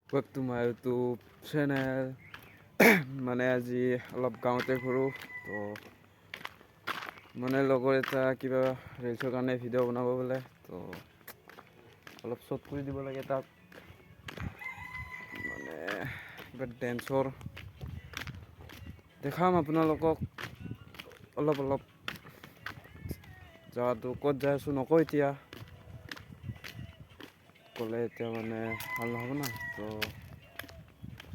Welcome to my YouTube channel. মানে আজি অলপ গাঁৱতে ঘূৰোঁ তো মানে লগৰ এটা কিবা ৰিলছৰ কাৰণে ভিডিঅ' বনাব বোলে তো অলপ শ্বুট কৰি দিব লাগে তাক মানে কিবা ডেন্সৰ দেখাম আপোনালোকক অলপ যোৱাটো ক'ত যাই আছোঁ নকওঁ এতিয়া ক'লে এতিয়া মানে ভাল নহ'ব না তো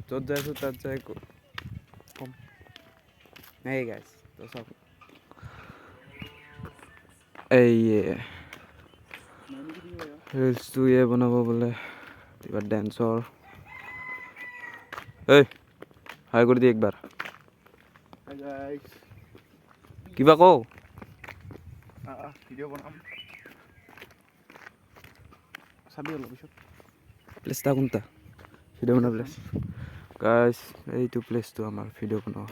য'ত যাই আছোঁ তাত যাই কম নাই গাইছ তো চাওক এই ৰিলছটো বনাব বোলে কিবা ডেন্সৰ এই হাই কৰি দি একবাৰ কিবা কওঁ ভিডিঅ' বনাম চাবি অলপ পিছত প্লেচটা কোনটা ভিডিঅ' বনোৱা প্লেচ গাইছ এইটো প্লেচটো আমাৰ ভিডিঅ' বনোৱা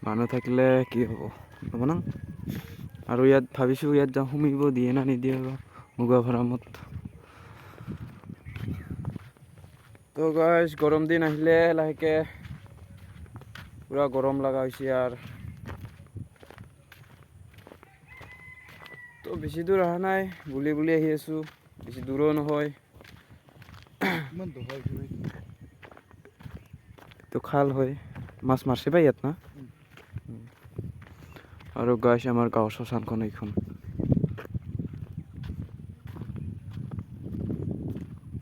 মানুহ থাকিলে কি হ'ব নবনাম আৰু ইয়াত ভাবিছোঁ ইয়াত যাওঁ সোমিব দিয়ে না নিদিয়ে আৰু মুগা ফাৰ্মত তো গাইছ গৰম দিন আহিলে লাহেকে পুৰা গৰম লগা হৈছে আৰু তো বেছি দূৰ অহা নাই বুলি আহি আছোঁ বেছি দূৰো নহয় ইমান দবাই তো খাল হয় মাছ মাৰছে পাই ইয়াত না আৰু গাইছ আমাৰ গাঁৱৰ শ্মশানখন এইখন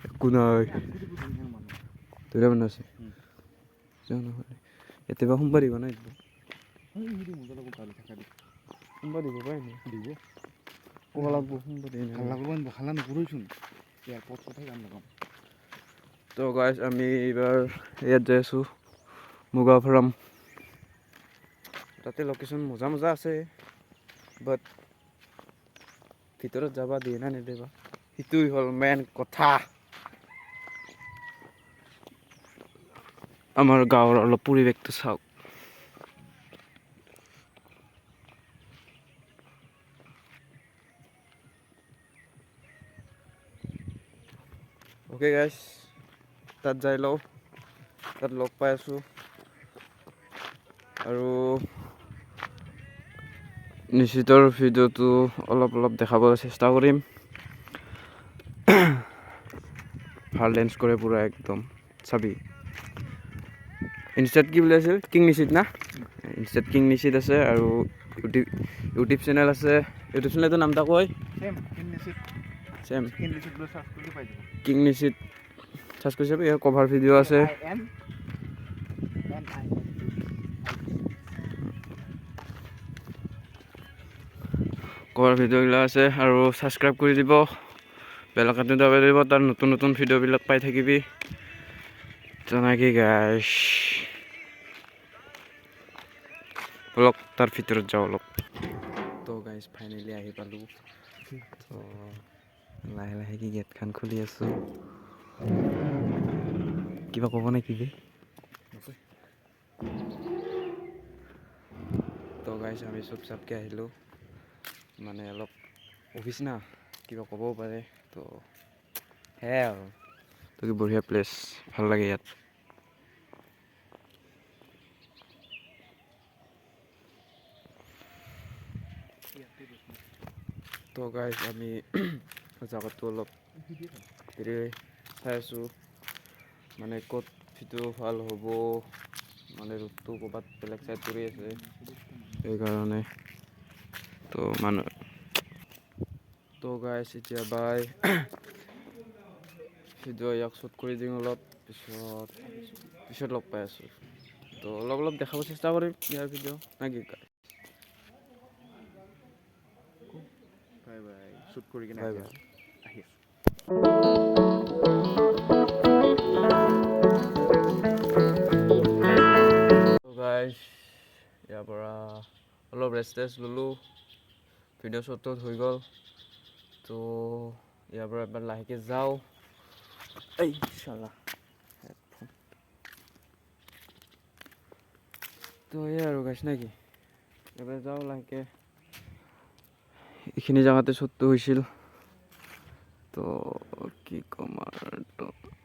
একো নাই দুটা মানুহ আছে ইয়াতে বা সোমবাৰ দিব না সোমবাৰ দিব পাই দিব ক'ব লাগব সোমবাৰ খালা নকৰোঁচোন এয়াৰপৰ্ট কথাই কাম লগাম তো গাইছ আমি এইবাৰ ইয়াত যাই আছোঁ মুগা ফাৰ্ম তাতে লোকেশ্যন মজা আছে বাট ভিতৰত যাবা দিয়ে না নিদিবা সেইটোৱে হ'ল মেইন কথা আমাৰ গাঁৱৰ অলপ পৰিৱেশটো চাওক অ'কে গাইছ তাত যাই লওঁ তাত লগ পাই আছোঁ আৰু নিশ্চিতৰ ভিডিঅ'টো অলপ দেখাবলৈ চেষ্টা কৰিম ভাল ডেন্স কৰে পুৰা একদম চাবি ইনষ্টাত কি বুলি আছিল কিং নিশ্চিত না ইনষ্টাত কিং নিশ্চিত আছে আৰু ইউটিউব চেনেল আছে ইউটিউব চেনেলটোৰ নাম এটা কয় চেম কিং নিশ্চিত চাৰ্চ কৰি চাবি কভাৰ ভিডিঅ' আছে কভাৰ ভিডিঅ'বিলাক আছে আৰু ছাবস্ক্ৰাইব কৰি দিব বেল আইকনটো দাবাই দিব তাৰ নতুন ভিডিঅ'বিলাক পাই থাকিবি জনাকি গাইছ অলপ তাৰ ভিতৰত যাওঁ অলপ তো গাইছ ফাইনেলি আহি পালোঁ তো লাহে কি গেটখন খুলি আছোঁ কিবা ক'ব নেকি বে তো গাইছ আমি চুপচাপকৈ আহিলোঁ মানে অলপ অফিচ না কিবা ক'বও পাৰে তো সেয়াই আৰু তো কি বঢ়িয়া প্লেচ ভাল লাগে ইয়াত তো গাইছ আমি জাগাটো অলপ হেৰি চাই আছোঁ মানে ক'ত ভিডিঅ' ভাল হ'ব মানে ৰুটটো ক'ৰবাত বেলেগ চাইড কৰি আছে সেইকাৰণে তো মানুহ তো গাইছ এতিয়া বাই ভিডিঅ' ইয়াক শ্বুট কৰি দিওঁ অলপ পিছত লগ পাই আছোঁ তো অলপ দেখাব চেষ্টা কৰিম ইয়াৰ ভিডিঅ' নে কি বাই বাই শ্বুট কৰি কিনে বাই বাই আহি আছোঁ গাইছ ইয়াৰ পৰা অলপ ৰেষ্ট ল'লোঁ ভিডিঅ' শ্বুট হৈ গ'ল তো ইয়াৰ পৰা এবাৰ লাহেকৈ যাওঁ এই চালা হেডফোন তো এয়াই আৰু গাইছ নেকি এবাৰ যাওঁ লাহেকৈ এইখিনি জেগাতে শ্বুটটো হৈছিল তো কি ক'ম আৰু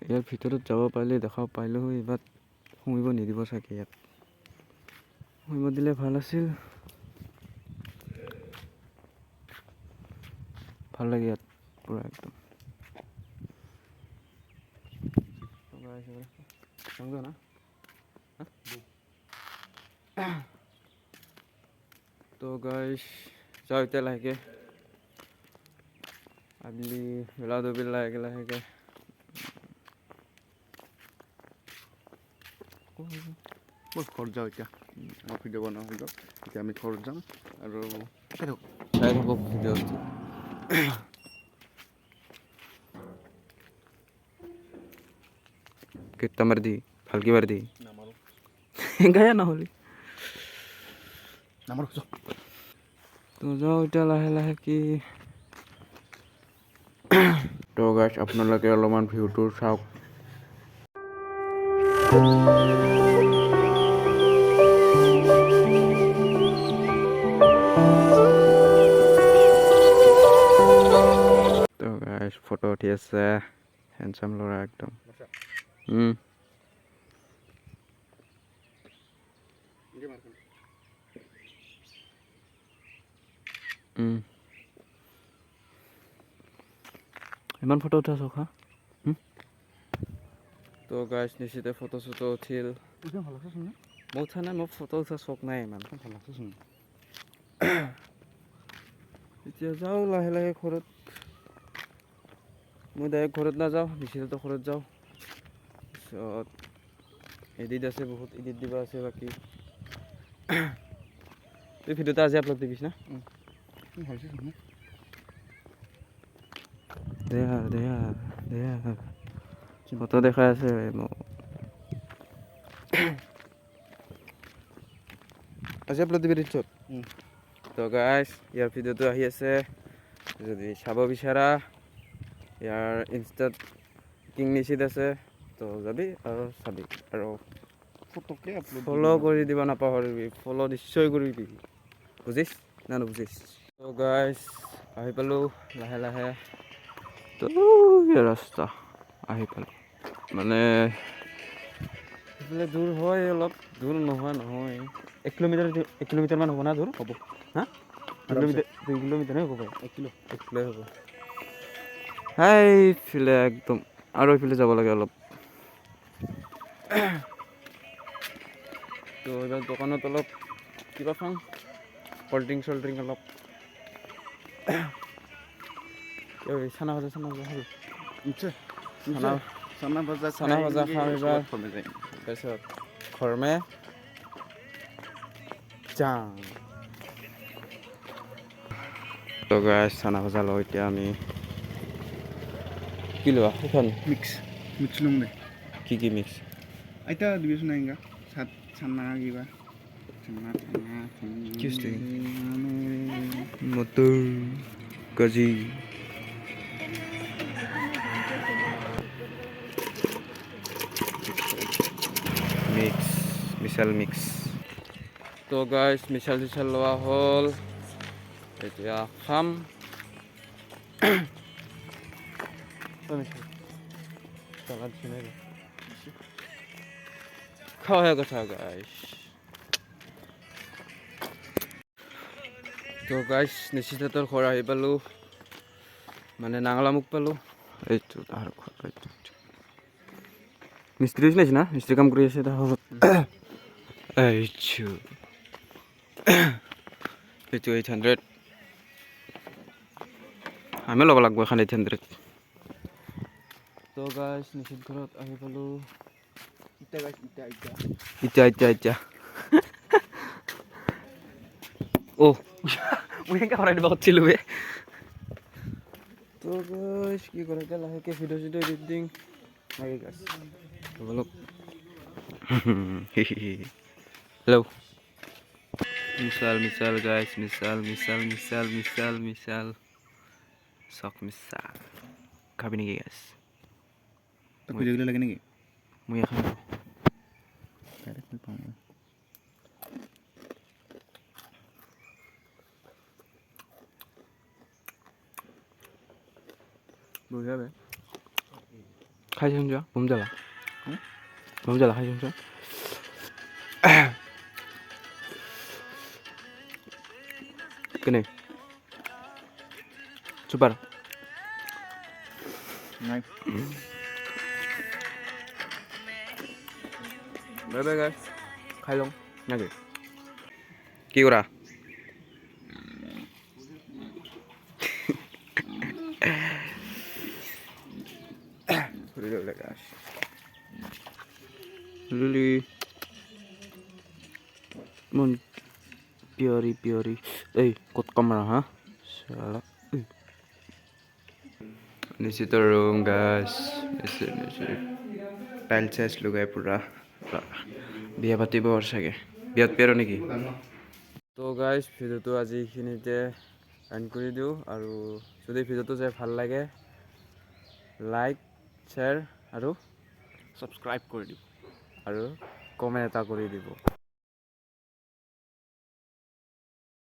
ইয়াৰ ভিতৰত যাব পাৰিলে দেখাব পাৰিলোঁ হয়, এইবাৰ সোমিব নিদিব চাগে। ইয়াত সোমিব দিলে ভাল আছিল। ভাল লাগে ইয়াত পুৰা একদম। তো গাইছ যাওঁ এতিয়া লাহেকৈ, আবেলি বেলা দুবেলা লাহেকৈ লাহেকৈ ব'ল ঘৰত যাওঁ এতিয়া। আমাৰ ভিডিঅ' বনোৱা হৈ গ'ল, এতিয়া আমি ঘৰত যাম আৰু চাই থাকক ভিডিঅ'টো। কেইটা মাৰি দি ভালকৈ মাৰি দি গায়া নহ'লে তো যাওঁ এতিয়া লাহে লাহে কি। তো গাইছ আপোনালোকে অলপমান ভিউটো চাওক। তো গাইছ ফটো উঠি আছে হেণ্ডচাম ল'ৰা একদম। ইমান ফটো উঠা চখ হা। তো গাইছ নিশ্চিতে ফটো চটো উঠিল। মই উঠা নাই, মোৰ ফটো উঠা চখ নাই ইমান। এতিয়া যাওঁ লাহে লাহে ঘৰত। মই ডাইৰেক্ট ঘৰত নাযাওঁ, নিশ্চিত ঘৰত যাওঁ। তাৰপিছত এডিট আছে, বহুত এডিট দিব আছে বাকী। তুই ভিডিঅ'টা আজি আপলোড দিবিছ না? দে ফটো দেখাই আছে মোক। আজি আপলোড দিবি ৰিলছত। তো গাইছ ইয়াৰ ভিডিঅ'টো আহি আছে, যদি চাব বিচাৰা ইয়াৰ ইনষ্টাত কিং নিচিত আছে, তো যাবি আৰু চাবি আৰু ফ'ল' কৰি দিব নাপাহৰিবি। ফ'ল' নিশ্চয় কৰিবি, বুজিছ না নুবুজিছ? তো গাইছ আহি পালোঁ লাহে লাহে। তো ৰাস্তা আহি পালোঁ, মানে এইফালে দূৰ হয় অলপ, দূৰ নহয় 1 কিলোমিটাৰমান হ'ব না দূৰ? হ'ব হা 2 কিলোমিটাৰহে হ'ব পাৰে। 1 কিলোই হ'ব। এইফালে একদম আৰু এইফালে যাব লাগে অলপ। তো এইবাৰ দোকানত অলপ কিবা খাওঁ, কল্ড ড্ৰিংক অলপ। চানা ভাজা খাবি? চানা ভাজা খাওঁ এইবাৰ। তাৰপিছত ঘৰমে যাম। তো গাইছ চানা ভাজা লওঁ এতিয়া আমি। কি লোৱা সেইখন? মিক্স লওঁ দে। কি মিক্স? এতিয়া দিবিচোন এনেকা চানা কিবা কি বস্তু? মটৰ কাজি মিছাল মিক্স। তো গাইছ মিছাল লোৱা হ'ল, এতিয়া খাম। খাওঁহে কথা গাইছ। তো গাইছ নিশ্চিতৰ ঘৰ আহি পালোঁ, মানে নাঙলামুখ পালোঁ। এইটো তাৰ ঘৰ, মিস্ত্ৰী চিনাইছে না? মিস্ত্ৰী কাম কৰি আছে তাৰ ঘৰত। এইটো 800 আমি ল'ব লাগিব এখন 800। তো গাইছ নিশ্চিত ঘৰত আহি পালোঁ। ইটা অ' মই এনেকৈ হৰাই দিব খুজিছিলোঁ বে। তো গাইছ কি কৰে এতিয়া লাহেকৈ ভিডিঅ' এডিটিং অলপ। হেল্ল' মিছাল গাইছ, মিছাল চক মিছাল। খাবি নেকি গাইছ? ভিডিঅ'গুলো লাগে নেকি? মই এখন বঢ়িয়া বে খাই চাচোন যোৱা বম জ্বালা হুম? বম জ্বালা খাই চাচোন কেনে চুপাৰ নাই বাই বাই গাইছ খাই লওঁ নেকি কি কৰা ফুৰিলে গাইছ Lily mon piori piori ক'ত kamera ha salah this is the room guys tile size লগাই পুৰা বিয়া পাতিব চাগে বিয়াত পেৰ নেকি তো গাইজ ভিডিঅ'টো আজি এইখিনিতে এণ্ড কৰি দিওঁ আৰু যদি ভিডিঅ'টো চাই ভাল লাগে লাইক শ্বেয়াৰ আৰু ছাবস্ক্ৰাইব কৰি দিব আৰু কমেণ্ট এটা কৰি দিব